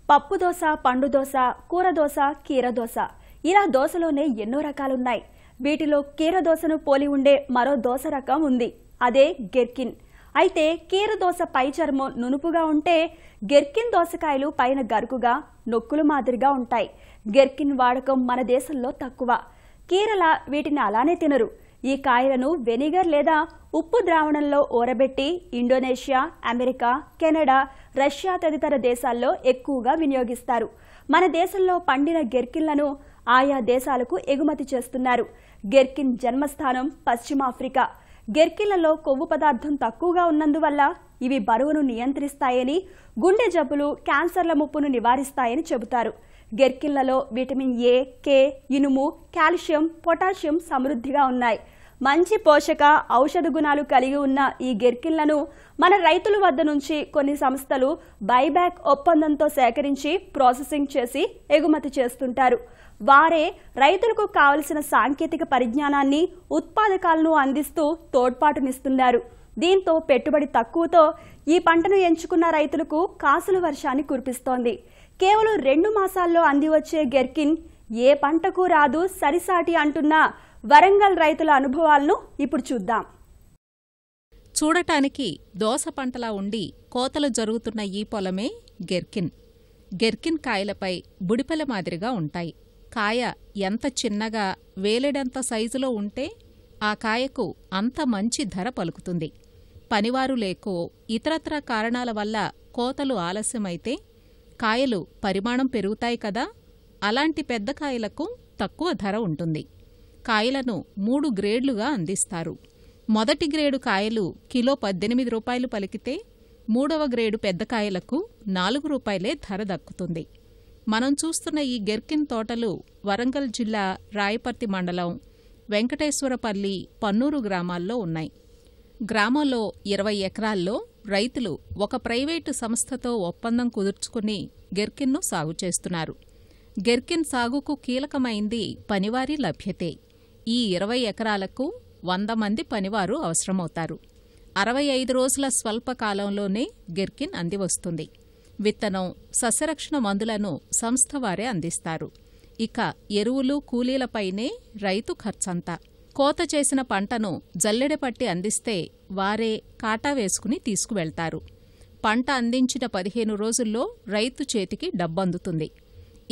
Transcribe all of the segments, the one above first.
పప్పు దోశ, పండు దోశ, కూర దోశ, కీర దోశ ఇలా దోశలోనే ఎన్నో రకాలున్నాయి. వీటిలో కీర దోశను పోలి ఉండే మరో దోశ రకం ఉంది. అదే గెర్కిన్. అయితే కీర దోశ పై చర్మం నునుపుగా ఉంటే గెర్కిన్ దోసకాయలు పైన గరుకుగా నొక్కులు మాదిరిగా ఉంటాయి. గెర్కిన్ వాడకం మన దేశంలో తక్కువ. కీరల వీటిని అలానే తినరు. ఈ కాయలను వెనిగర్ లేదా ఉప్పు ద్రావణంలో ఊరబెట్టి ఇండోనేషియా, అమెరికా, కెనడా, రష్యా తదితర దేశాల్లో ఎక్కువగా వినియోగిస్తారు. మన దేశంలో పండిన గెర్కిన్లను ఆయా దేశాలకు ఎగుమతి చేస్తున్నారు. గెర్కిన్ జన్మస్థానం పశ్చిమాఫ్రికా. గెర్కిన్లలో కొవ్వు పదార్థం తక్కువగా ఉన్నందువల్ల ఇవి బరువును నియంత్రిస్తాయని, గుండె జబ్బులు, క్యాన్సర్ల ముప్పును నివారిస్తాయని చెబుతారు. గెర్కిన్లలో విటమిన్ ఏ, కే, ఇనుము, కాల్షియం, పొటాషియం సమృద్ధిగా ఉన్నాయి. మంచి పోషక, ఔషధ గుణాలు కలిగి ఉన్న ఈ గెర్కిన్లను మన రైతుల వద్ద నుంచి కొన్ని సంస్థలు బైబ్యాక్ ఒప్పందంతో సేకరించి ప్రాసెసింగ్ చేసి ఎగుమతి చేస్తుంటారు. వారే రైతులకు కావలసిన సాంకేతిక పరిజ్ఞానాన్ని, ఉత్పాదకాలను అందిస్తూ తోడ్పాటునిస్తున్నారు. దీంతో పెట్టుబడి తక్కువతో ఈ పంటను ఎంచుకున్న రైతులకు కాసుల వర్షాన్ని కురిపిస్తోంది. కేవలం 2 మాసాల్లో అందివచ్చే గెర్కిన్ ఏ పంటకు రాదు సరిసాటి అంటున్న వరంగల్ రైతుల అనుభవాలను ఇప్పుడు చూద్దాం. చూడటానికి దోస పంటలా ఉండి కోతలు జరుగుతున్న ఈ పొలమే గెర్కిన్. గెర్కిన్ కాయలపై బుడిపెల మాదిరిగా ఉంటాయి. కాయ ఎంత చిన్నగా, వేలెడంత సైజులో ఉంటే ఆ కాయకు అంత మంచి ధర పలుకుతుంది. పనివారు లేకో ఇతరత్ర కారణాల వల్ల కోతలు ఆలస్యమైతే కాయలు పరిమాణం పెరుగుతాయి కదా, అలాంటి పెద్ద కాయలకు తక్కువ ధర ఉంటుంది. కాయలను 3 గ్రేడ్లుగా అందిస్తారు. మొదటి గ్రేడు కాయలు కిలో 18 రూపాయలు పలికితే 3వ గ్రేడు పెద్ద కాయలకు 4 రూపాయలే ధర దక్కుతుంది. మనం చూస్తున్న ఈ గెర్కిన్ తోటలు వరంగల్ జిల్లా రాయపర్తి మండలం వెంకటేశ్వరపల్లి, పన్నూరు గ్రామాల్లో ఉన్నాయి. గ్రామంలో 20 ఎకరాల్లో రైతులు ఒక ప్రైవేటు సంస్థతో ఒప్పందం కుదుర్చుకుని గెర్కిన్ను సాగు చేస్తున్నారు. గెర్కిన్ సాగుకు కీలకమైంది పనివారి లభ్యతే. ఈ 20 ఎకరాలకు 100 మంది పనివారు అవసరమవుతారు. 65 రోజుల స్వల్ప కాలంలోనే గెర్కిన్ అందివస్తుంది. విత్తనం, సస్యరక్షణ మందులను సంస్థ వారే అందిస్తారు. ఇక ఎరువులు, కూలీలపైనే రైతు ఖర్చంతా. కోత చేసిన పంటను జల్లెడపట్టి అందిస్తే వారే కాటా వేసుకుని తీసుకువెళ్తారు. పంట అందించిన 15 రోజుల్లో రైతు చేతికి డబ్బందుతుంది.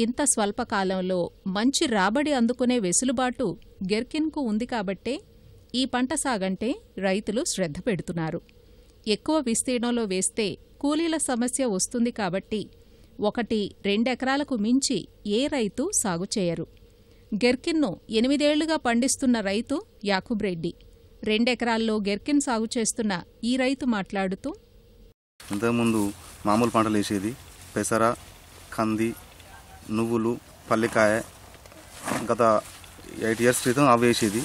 ఇంత స్వల్పకాలంలో మంచి రాబడి అందుకునే వెసులుబాటు గెర్కిన్కు ఉంది కాబట్టే ఈ పంట సాగంటే రైతులు శ్రద్ధ పెడుతున్నారు. ఎక్కువ విస్తీర్ణంలో వేస్తే కూలీల సమస్య వస్తుంది కాబట్టి 1-2 ఎకరాలకు మించి ఏ రైతు సాగు చేయరు. గెర్కిన్ను 8 ఏళ్లుగా పండిస్తున్న రైతు యాకూబ్రెడ్డి 2 ఎకరాల్లో గెర్కిన్ సాగు చేస్తున్న ఈ రైతు మాట్లాడుతూ, ఇంతకుముందు మామూలు పంటలు వేసేది, పెసర, కంది, నువ్వులు, పల్లికాయ. గత 8 ఇయర్స్ క్రితం అవి వేసేది.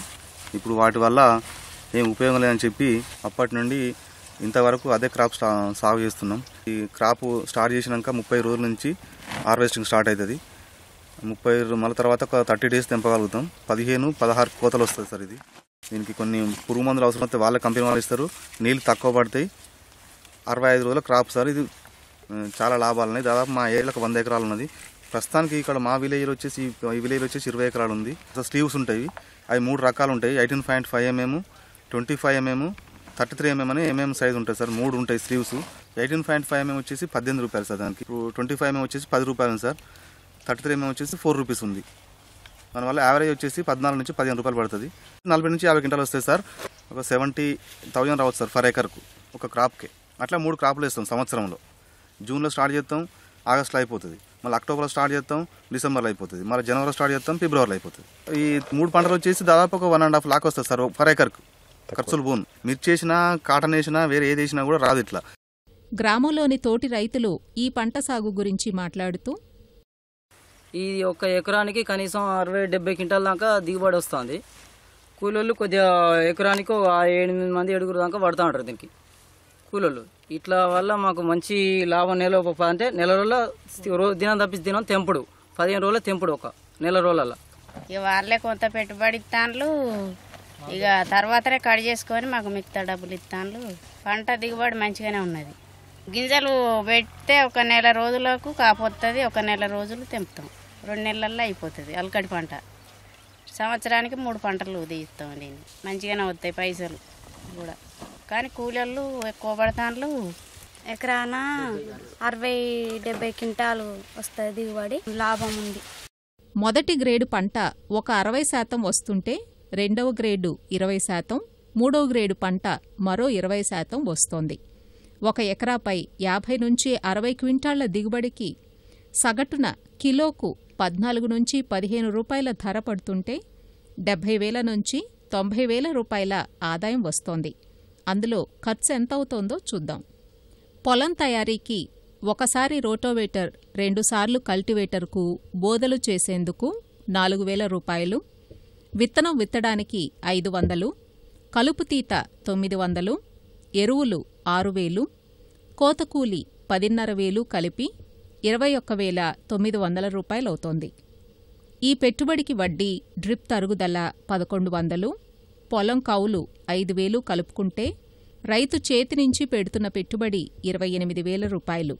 ఇప్పుడు వాటి వల్ల ఏం ఉపయోగం లేదని చెప్పి అప్పటి నుండి ఇంతవరకు అదే క్రాప్ సాగు చేస్తున్నాం. ఈ క్రాప్ స్టార్ట్ చేసినాక 30 రోజుల నుంచి హార్వెస్టింగ్ స్టార్ట్ అవుతుంది. 30 మళ్ళీ తర్వాత ఒక 30 డేస్ తెంపగలుగుతాం. 15-16 కోతలు వస్తుంది సార్. ఇది దీనికి కొన్ని పురుగు మందులు అవసరం అయితే వాళ్ళ కంపెనీ వాళ్ళు ఇస్తారు. నీళ్ళు తక్కువ పడతాయి. 65 రోజుల క్రాప్ సార్. ఇది చాలా లాభాలు ఉన్నాయి. దాదాపు మా ఏరియాలో 100 ఎకరాలు ఉన్నది. ప్రస్తుతానికి ఇక్కడ మా విలేజ్లో వచ్చేసి 20 ఎకరాలు ఉంది. స్లీవ్స్ ఉంటాయి. అవి 3 రకాలు ఉంటాయి. 18.5 mm, 25 mm, 33 mm అని సైజ్ ఉంటుంది సార్. 3 ఉంటాయి స్లీవ్స్. 18.5 mm వచ్చేసి 18 రూపాయలు సార్. దానికి 25 mm వచ్చేసి 10 రూపాయలు సార్. 33 mm వచ్చేసి 4 రూపీస్ ఉంది. దానివల్ల యావరేజ్ వచ్చేసి 14 నుంచి 15 రూపాయలు పడుతుంది. 40 నుంచి 50 క్వింటాలు వస్తాయి సార్. ఒక 70,000 రావచ్చు సార్ పర్ ఎకర్కు ఒక క్రాప్కి. అట్లా 3 క్రాప్లు వేస్తాం సంవత్సరంలో. జూన్లో స్టార్ట్ చేస్తాం, ఆగస్టులో అయిపోతుంది. మళ్ళీ అక్టోబర్లో స్టార్ట్ చేస్తాం, డిసెంబర్లో అయిపోతుంది. మళ్ళీ జనవరిలో స్టార్ట్ చేస్తాం, ఫిబ్రవరిలో అయిపోతుంది. ఈ 3 పంటలు వచ్చేసి దాదాపు ఒక 1.5 lakh వస్తుంది సార్ పర్ ఎకర్కు. ఖర్చులు పోను. మిర్చి వేసినా, కాటన్ వేసినా, వేరే ఏది వేసినా కూడా రాదు ఇట్లా. గ్రామంలోని తోటి రైతులు ఈ పంట సాగు గురించి మాట్లాడుతూ, ఈ 1 ఎకరానికి కనీసం 60-70 క్వింటాల దాకా దిగుబడి వస్తుంది. కూలోళ్ళు కొద్దిగా ఎకరానికి 8 మంది 7 దాకా పడుతూ ఉంటారు దీనికి కూలోళ్ళు. ఇట్లా వల్ల మాకు మంచి లాభం. అంటే నెల రోజుల దినం తప్పించి దినం తెంపుడు, 15 రోజుల తెంపుడు, ఒక నెల రోజుల. ఇక వాళ్ళే కొంత పెట్టుబడి ఇస్తాన్లు, ఇక తర్వాతనే కట్ చేసుకొని మాకు మిగతా డబ్బులు ఇస్తాన్లు. పంట దిగుబడి మంచిగానే ఉన్నది. గింజలు పెడితే ఒక నెల రోజులకు కాపోతుంది, ఒక నెల రోజులు తెంపుతాం, 2 నెలల్లో అయిపోతుంది అలకడి పంట. సంవత్సరానికి 3 పంటలు తీస్తాం. దీన్ని మంచిగానే వస్తాయి పైసలు కూడా, కానీ కూలీళ్ళు ఎక్కువ పడతాండ్లు. ఎకరాన 60-70 క్వింటాలు వస్తుంది దిగుబడి, లాభం ఉంది. మొదటి గ్రేడు పంట ఒక 60% వస్తుంటే రెండవ గ్రేడు 20%, మూడవ గ్రేడు పంట మరో 20% వస్తోంది. 1 ఎకరాపై 50 నుంచి 60 క్వింటాళ్ల దిగుబడికి సగటున కిలోకు 14 నుంచి 15 రూపాయల ధర పడుతుంటే 70,000 నుంచి 90,000 రూపాయల ఆదాయం వస్తోంది. అందులో ఖర్చు ఎంతవుతోందో చూద్దాం. పొలం తయారీకి ఒకసారి రోటోవేటర్, 2 సార్లు కల్టివేటర్కు బోదలు చేసేందుకు 4,000 రూపాయలు, విత్తనం విత్తడానికి 500, కలుపుతీత 900, ఎరువులు 6,000, కోతకూలి 10,500 కలిపి 21,900 రూపాయలవుతోంది. ఈ పెట్టుబడికి వడ్డీ, డ్రిప్ తరుగుదల 1,100, పొలం కౌలు 5,000 కలుపుకుంటే రైతు చేతి నుంచి పెడుతున్న పెట్టుబడి 28,000 రూపాయలు.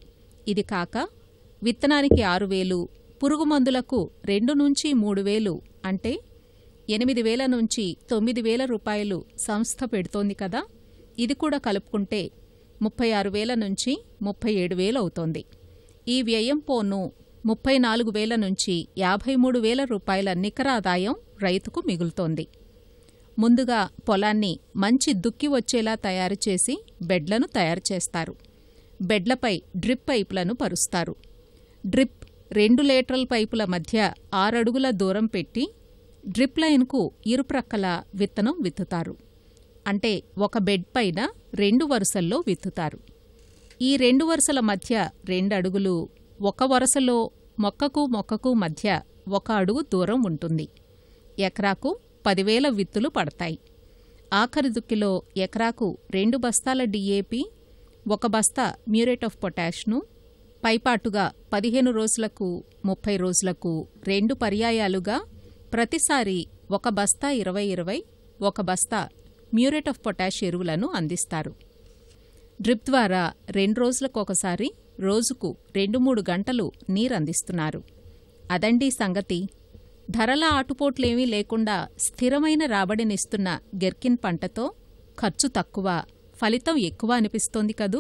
ఇది కాక విత్తనానికి 6,000, పురుగుమందులకు 2 నుంచి 3,000 అంటే 8,000 నుంచి 9,000 రూపాయలు సంస్థ పెడుతోంది కదా. ఇది కూడా కలుపుకుంటే 36,000 నుంచి 37,000 అవుతోంది. ఈ వ్యయం పోను 34,000 నుంచి 53,000 రూపాయల నికరాదాయం రైతుకు మిగులుతోంది. ముందుగా పొలాన్ని మంచి దుక్కి వచ్చేలా తయారుచేసి బెడ్లను తయారు చేస్తారు. బెడ్లపై డ్రిప్ పైపులను పరుస్తారు. డ్రిప్ 2 లేటరల్ పైపుల మధ్య 6 అడుగుల దూరం పెట్టి డ్రిప్ లైన్కు ఇరుప్రక్కల విత్తనం విత్తుతారు. అంటే ఒక బెడ్ పైన 2 వరుసల్లో విత్తుతారు. ఈ 2 వరుసల మధ్య 2 అడుగులు, ఒక వరుసలో మొక్కకు మధ్య 1 అడుగు దూరం ఉంటుంది. ఎకరాకు 10,000 విత్తులు పడతాయి. ఆఖరి దుక్కిలో ఎకరాకు 2 బస్తాల DAP, 1 బస్తా మ్యూరేట్ ఆఫ్ పొటాష్ను పైపాటుగా 15 రోజులకు 30 రోజులకు 2 పర్యాయాలుగా ప్రతిసారి 1 బస్తా 20-20, 1 బస్తా మ్యూరేట్ ఆఫ్ పొటాష్ ఎరువులను అందిస్తారు. డ్రిప్ ద్వారా 2 రోజులకొకసారి రోజుకు 2-3 గంటలు నీరందిస్తున్నారు. అదండీ సంగతి. ధరల ఆటుపోట్లేమీ లేకుండా స్థిరమైన రాబడినిస్తున్న గెర్కిన్ పంటతో ఖర్చు తక్కువ, ఫలితం ఎక్కువ అనిపిస్తోంది కదూ.